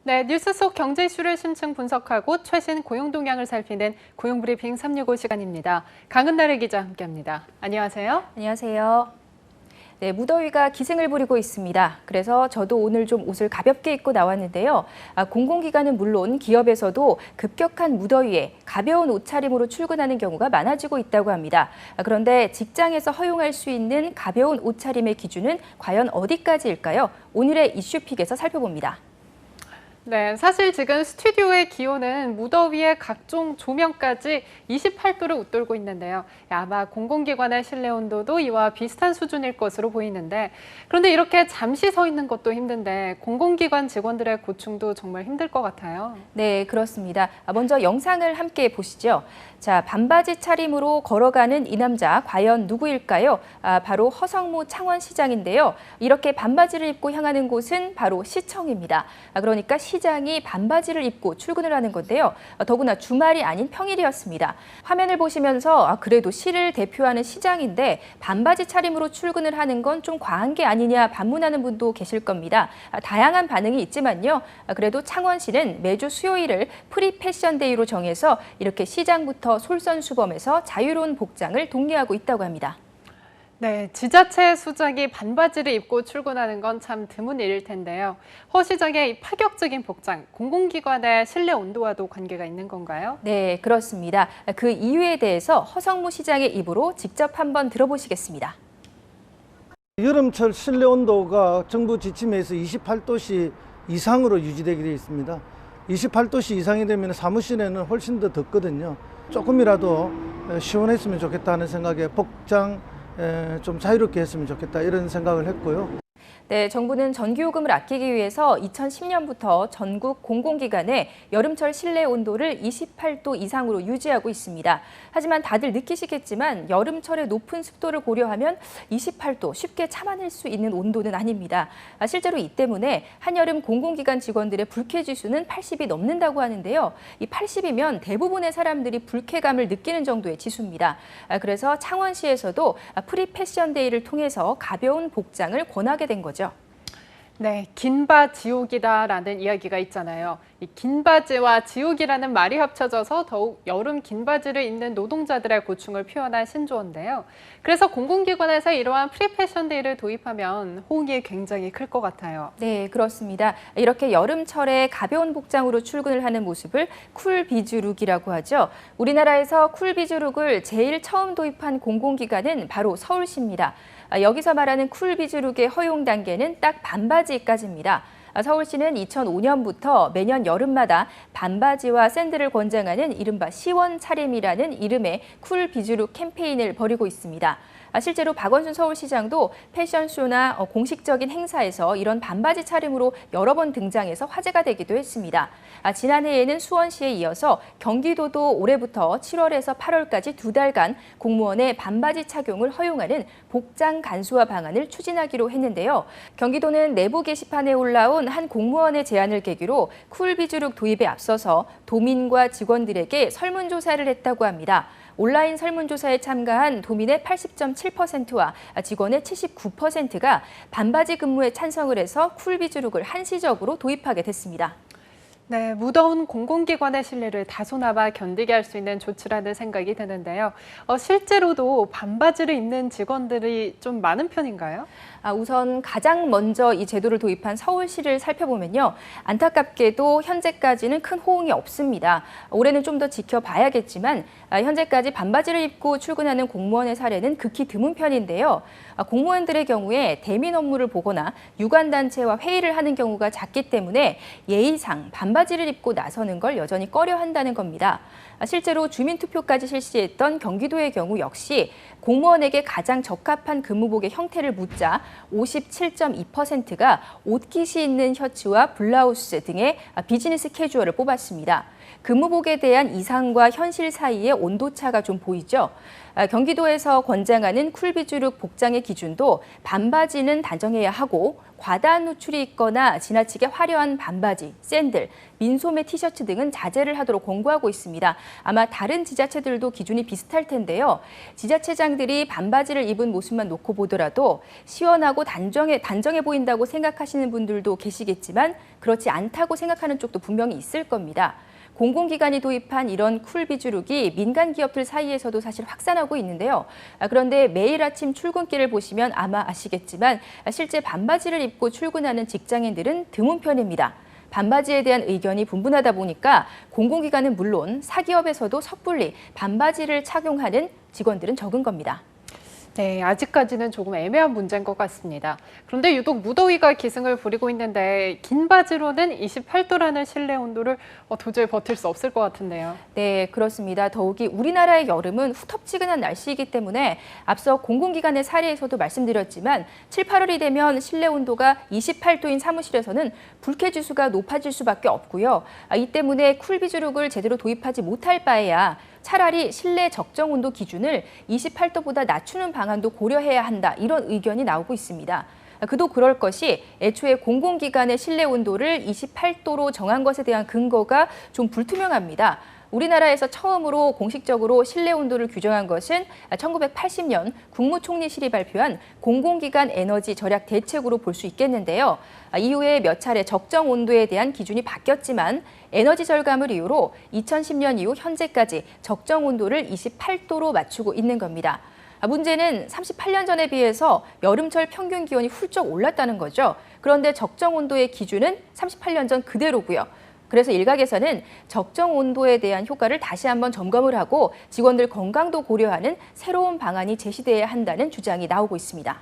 네, 뉴스 속 경제 이슈를 심층 분석하고 최신 고용 동향을 살피는 고용브리핑 365 시간입니다. 강은나래 기자 함께합니다. 안녕하세요. 안녕하세요. 네, 무더위가 기승을 부리고 있습니다. 그래서 저도 오늘 좀 옷을 가볍게 입고 나왔는데요. 공공기관은 물론 기업에서도 급격한 무더위에 가벼운 옷차림으로 출근하는 경우가 많아지고 있다고 합니다. 그런데 직장에서 허용할 수 있는 가벼운 옷차림의 기준은 과연 어디까지일까요? 오늘의 이슈픽에서 살펴봅니다. 네, 사실 지금 스튜디오의 기온은 무더위에 각종 조명까지 28도를 웃돌고 있는데요. 아마 공공기관의 실내 온도도 이와 비슷한 수준일 것으로 보이는데, 그런데 이렇게 잠시 서 있는 것도 힘든데 공공기관 직원들의 고충도 정말 힘들 것 같아요. 네, 그렇습니다. 먼저 영상을 함께 보시죠. 자, 반바지 차림으로 걸어가는 이 남자 과연 누구일까요? 바로 허성무 창원시장인데요. 이렇게 반바지를 입고 향하는 곳은 바로 시청입니다. 그러니까 시장이 반바지를 입고 출근을 하는 건데요. 더구나 주말이 아닌 평일이었습니다. 화면을 보시면서 그래도 시를 대표하는 시장인데 반바지 차림으로 출근을 하는 건 좀 과한 게 아니냐 반문하는 분도 계실 겁니다. 다양한 반응이 있지만요. 그래도 창원시는 매주 수요일을 프리 패션 데이로 정해서 이렇게 시장부터 솔선수범해서 자유로운 복장을 독려하고 있다고 합니다. 네, 지자체 수장이 반바지를 입고 출근하는 건 참 드문 일일 텐데요. 허 시장의 이 파격적인 복장, 공공기관의 실내 온도와도 관계가 있는 건가요? 네, 그렇습니다. 그 이유에 대해서 허성무 시장의 입으로 직접 한번 들어보시겠습니다. 여름철 실내 온도가 정부 지침에서 28도씨 이상으로 유지되게 되어 있습니다. 28도씨 이상이 되면 사무실에는 훨씬 더 덥거든요. 조금이라도 시원했으면 좋겠다는 생각에 복장 좀 자유롭게 했으면 좋겠다 이런 생각을 했고요. 네, 정부는 전기요금을 아끼기 위해서 2010년부터 전국 공공기관의 여름철 실내 온도를 28도 이상으로 유지하고 있습니다. 하지만 다들 느끼시겠지만 여름철의 높은 습도를 고려하면 28도 쉽게 참아낼 수 있는 온도는 아닙니다. 실제로 이 때문에 한여름 공공기관 직원들의 불쾌지수는 80이 넘는다고 하는데요. 이 80이면 대부분의 사람들이 불쾌감을 느끼는 정도의 지수입니다. 그래서 창원시에서도 프리 패션 데이를 통해서 가벼운 복장을 권하게 된 거죠. 네, 긴바 지옥이다라는 이야기가 있잖아요. 이 긴바지와 지옥이라는 말이 합쳐져서 더욱 여름 긴바지를 입는 노동자들의 고충을 표현한 신조어인데요. 그래서 공공기관에서 이러한 프리패션데이를 도입하면 호응이 굉장히 클 것 같아요. 네, 그렇습니다. 이렇게 여름철에 가벼운 복장으로 출근을 하는 모습을 쿨비즈룩이라고 하죠. 우리나라에서 쿨비즈룩을 제일 처음 도입한 공공기관은 바로 서울시입니다. 여기서 말하는 쿨비즈룩의 허용 단계는 딱 반바지까지입니다. 서울시는 2005년부터 매년 여름마다 반바지와 샌들을 권장하는 이른바 시원 차림이라는 이름의 쿨비즈룩 캠페인을 벌이고 있습니다. 실제로 박원순 서울시장도 패션쇼나 공식적인 행사에서 이런 반바지 차림으로 여러 번 등장해서 화제가 되기도 했습니다. 지난해에는 수원시에 이어서 경기도도 올해부터 7월에서 8월까지 2달간 공무원의 반바지 착용을 허용하는 복장 간소화 방안을 추진하기로 했는데요. 경기도는 내부 게시판에 올라온 한 공무원의 제안을 계기로 쿨비즈룩 도입에 앞서서 도민과 직원들에게 설문조사를 했다고 합니다. 온라인 설문조사에 참가한 도민의 80.7%와 직원의 79%가 반바지 근무에 찬성을 해서 쿨비즈룩을 한시적으로 도입하게 됐습니다. 네, 무더운 공공기관의 실내를 다소나마 견디게 할 수 있는 조치라는 생각이 드는데요. 실제로도 반바지를 입는 직원들이 좀 많은 편인가요? 우선 가장 먼저 이 제도를 도입한 서울시를 살펴보면요. 안타깝게도 현재까지는 큰 호응이 없습니다. 올해는 좀 더 지켜봐야겠지만 현재까지 반바지를 입고 출근하는 공무원의 사례는 극히 드문 편인데요. 공무원들의 경우에 대민 업무를 보거나 유관단체와 회의를 하는 경우가 작기 때문에 예의상 반바지를 입고 나서는 걸 여전히 꺼려한다는 겁니다. 실제로 주민투표까지 실시했던 경기도의 경우 역시 공무원에게 가장 적합한 근무복의 형태를 묻자 57.2%가 옷깃이 있는 셔츠와 블라우스 등의 비즈니스 캐주얼을 뽑았습니다. 근무복에 대한 이상과 현실 사이의 온도차가 좀 보이죠? 경기도에서 권장하는 쿨비즈룩 복장의 기준도 반바지는 단정해야 하고 과다한 노출이 있거나 지나치게 화려한 반바지, 샌들, 민소매 티셔츠 등은 자제를 하도록 권고하고 있습니다. 아마 다른 지자체들도 기준이 비슷할 텐데요. 지자체장들이 반바지를 입은 모습만 놓고 보더라도 시원하고 단정해 보인다고 생각하시는 분들도 계시겠지만 그렇지 않다고 생각하는 쪽도 분명히 있을 겁니다. 공공기관이 도입한 이런 쿨 비주룩이 민간 기업들 사이에서도 사실 확산하고 있는데요. 그런데 매일 아침 출근길을 보시면 아마 아시겠지만 실제 반바지를 입고 출근하는 직장인들은 드문 편입니다. 반바지에 대한 의견이 분분하다 보니까 공공기관은 물론 사기업에서도 섣불리 반바지를 착용하는 직원들은 적은 겁니다. 네, 아직까지는 조금 애매한 문제인 것 같습니다. 그런데 유독 무더위가 기승을 부리고 있는데 긴 바지로는 28도라는 실내 온도를 도저히 버틸 수 없을 것 같은데요. 네, 그렇습니다. 더욱이 우리나라의 여름은 후텁지근한 날씨이기 때문에 앞서 공공기관의 사례에서도 말씀드렸지만 7, 8월이 되면 실내 온도가 28도인 사무실에서는 불쾌지수가 높아질 수밖에 없고요. 이 때문에 쿨비주룩을 제대로 도입하지 못할 바에야 차라리 실내 적정 온도 기준을 28도보다 낮추는 방안도 고려해야 한다. 이런 의견이 나오고 있습니다. 그도 그럴 것이 애초에 공공기관의 실내 온도를 28도로 정한 것에 대한 근거가 좀 불투명합니다. 우리나라에서 처음으로 공식적으로 실내 온도를 규정한 것은 1980년 국무총리실이 발표한 공공기관 에너지 절약 대책으로 볼 수 있겠는데요. 이후에 몇 차례 적정 온도에 대한 기준이 바뀌었지만 에너지 절감을 이유로 2010년 이후 현재까지 적정 온도를 28도로 맞추고 있는 겁니다. 문제는 38년 전에 비해서 여름철 평균 기온이 훌쩍 올랐다는 거죠. 그런데 적정 온도의 기준은 38년 전 그대로고요. 그래서 일각에서는 적정 온도에 대한 효과를 다시 한번 점검을 하고 직원들 건강도 고려하는 새로운 방안이 제시돼야 한다는 주장이 나오고 있습니다.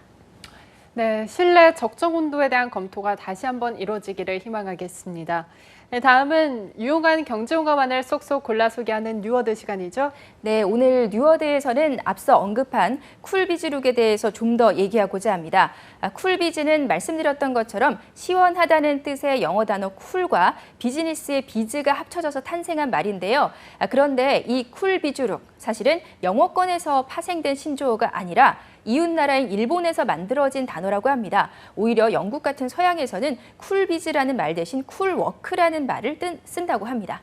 네, 실내 적정 온도에 대한 검토가 다시 한번 이루어지기를 희망하겠습니다. 네, 다음은 유용한 경제용어만을 쏙쏙 골라 소개하는 뉴워드 시간이죠. 네, 오늘 뉴워드에서는 앞서 언급한 쿨비즈룩에 대해서 좀 더 얘기하고자 합니다. 쿨비즈는 말씀드렸던 것처럼 시원하다는 뜻의 영어 단어 쿨과 비즈니스의 비즈가 합쳐져서 탄생한 말인데요. 그런데 이 쿨비즈룩, 사실은 영어권에서 파생된 신조어가 아니라 이웃나라인 일본에서 만들어진 단어라고 합니다. 오히려 영국 같은 서양에서는 쿨비즈라는 말 대신 쿨워크라는 말을 쓴다고 합니다.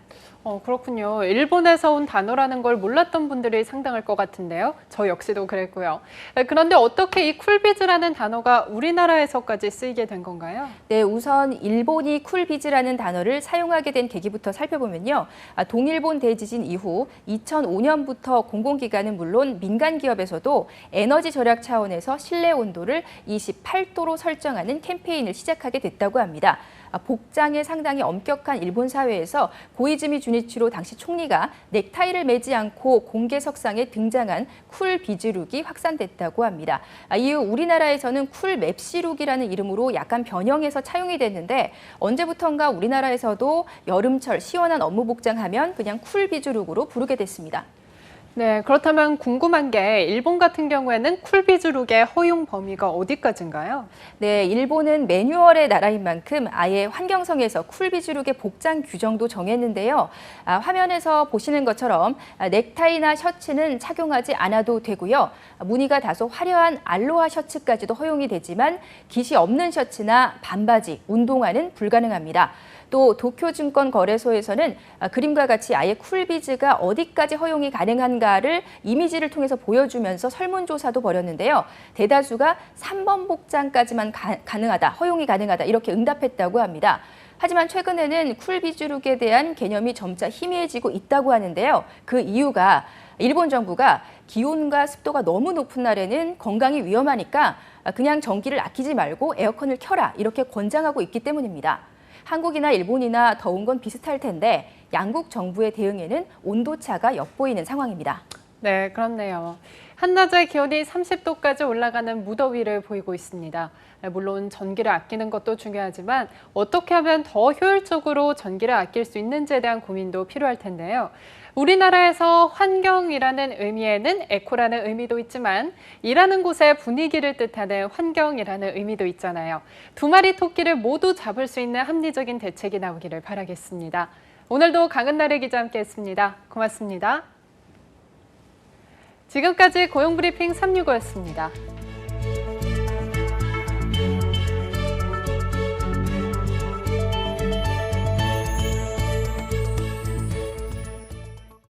그렇군요. 일본에서 온 단어라는 걸 몰랐던 분들이 상당할 것 같은데요. 저 역시도 그랬고요. 그런데 어떻게 이 쿨비즈라는 단어가 우리나라에서까지 쓰이게 된 건가요? 네, 우선 일본이 쿨비즈라는 단어를 사용하게 된 계기부터 살펴보면요. 동일본 대지진 이후 2005년부터 공공기관은 물론 민간 기업에서도 에너지 절약 차원에서 실내 온도를 28도로 설정하는 캠페인을 시작하게 됐다고 합니다. 복장에 상당히 엄격한 일본 사회에서 고이즈미 주니치로 당시 총리가 넥타이를 매지 않고 공개석상에 등장한 쿨 비즈룩이 확산됐다고 합니다. 이후 우리나라에서는 쿨 맵시룩이라는 이름으로 약간 변형해서 차용이 됐는데 언제부턴가 우리나라에서도 여름철 시원한 업무 복장하면 그냥 쿨 비즈룩으로 부르게 됐습니다. 네, 그렇다면 궁금한 게 일본 같은 경우에는 쿨비즈룩의 허용 범위가 어디까지인가요? 네, 일본은 매뉴얼의 나라인 만큼 아예 환경성에서 쿨비즈룩의 복장 규정도 정했는데요. 화면에서 보시는 것처럼 넥타이나 셔츠는 착용하지 않아도 되고요. 무늬가 다소 화려한 알로하 셔츠까지도 허용이 되지만 깃이 없는 셔츠나 반바지, 운동화는 불가능합니다. 또 도쿄증권거래소에서는 그림과 같이 아예 쿨비즈가 어디까지 허용이 가능한가를 이미지를 통해서 보여주면서 설문조사도 벌였는데요. 대다수가 3번 복장까지만 가능하다, 허용이 가능하다 이렇게 응답했다고 합니다. 하지만 최근에는 쿨비즈룩에 대한 개념이 점차 희미해지고 있다고 하는데요. 그 이유가 일본 정부가 기온과 습도가 너무 높은 날에는 건강이 위험하니까 그냥 전기를 아끼지 말고 에어컨을 켜라 이렇게 권장하고 있기 때문입니다. 한국이나 일본이나 더운 건 비슷할 텐데 양국 정부의 대응에는 온도차가 엿보이는 상황입니다. 네, 그렇네요. 한낮에 기온이 30도까지 올라가는 무더위를 보이고 있습니다. 물론 전기를 아끼는 것도 중요하지만 어떻게 하면 더 효율적으로 전기를 아낄 수 있는지에 대한 고민도 필요할 텐데요. 우리나라에서 환경이라는 의미에는 에코라는 의미도 있지만 일하는 곳의 분위기를 뜻하는 환경이라는 의미도 있잖아요. 두 마리 토끼를 모두 잡을 수 있는 합리적인 대책이 나오기를 바라겠습니다. 오늘도 강은나래 기자 함께했습니다. 고맙습니다. 지금까지 고용브리핑 365였습니다.